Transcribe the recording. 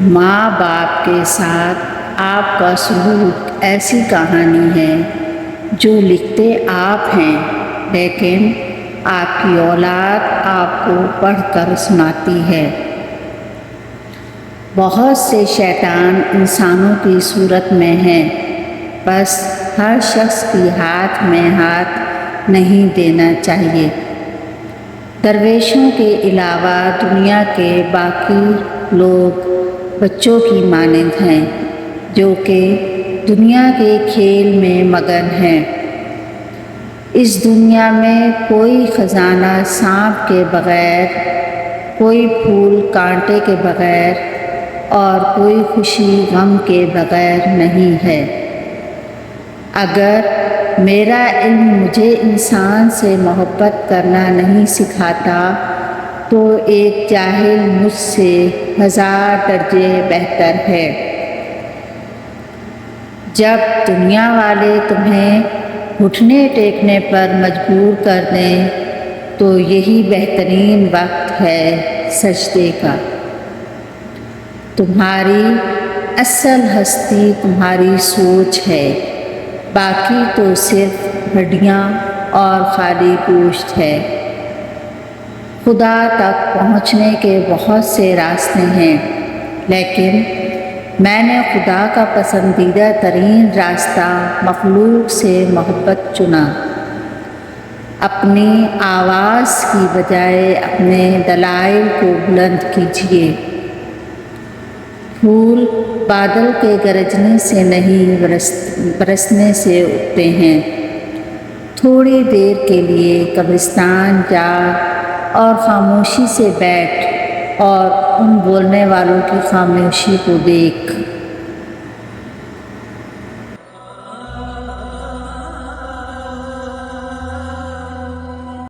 ماں باپ کے ساتھ آپ کا سلوک ایسی کہانی ہے جو لکھتے آپ ہیں، لیکن آپ کی اولاد آپ کو پڑھ کر سناتی ہے۔ بہت سے شیطان انسانوں کی صورت میں ہیں، بس ہر شخص کی ہاتھ میں ہاتھ نہیں دینا چاہیے۔ درویشوں کے علاوہ دنیا کے باقی لوگ بچوں کی مانند ہیں، جو کہ دنیا کے کھیل میں مگن ہیں۔ اس دنیا میں کوئی خزانہ سانپ کے بغیر، کوئی پھول کانٹے کے بغیر اور کوئی خوشی غم کے بغیر نہیں ہے۔ اگر میرا علم مجھے انسان سے محبت کرنا نہیں سکھاتا تو ایک جاہل مجھ سے 1000 درجے بہتر ہے۔ جب دنیا والے تمہیں گھٹنے ٹیکنے پر مجبور کر دیں تو یہی بہترین وقت ہے سجدے کا۔ تمہاری اصل ہستی تمہاری سوچ ہے، باقی تو صرف ہڈیاں اور خالی گوشت ہے۔ خدا تک پہنچنے کے بہت سے راستے ہیں، لیکن میں نے خدا کا پسندیدہ ترین راستہ مخلوق سے محبت چنا۔ اپنی آواز کی بجائے اپنے دلائل کو بلند کیجیے۔ پھول بادل کے گرجنے سے نہیں برسنے سے اگتے ہیں۔ تھوڑی دیر کے لیے قبرستان جا اور خاموشی سے بیٹھ اور ان بولنے والوں کی خاموشی کو دیکھ۔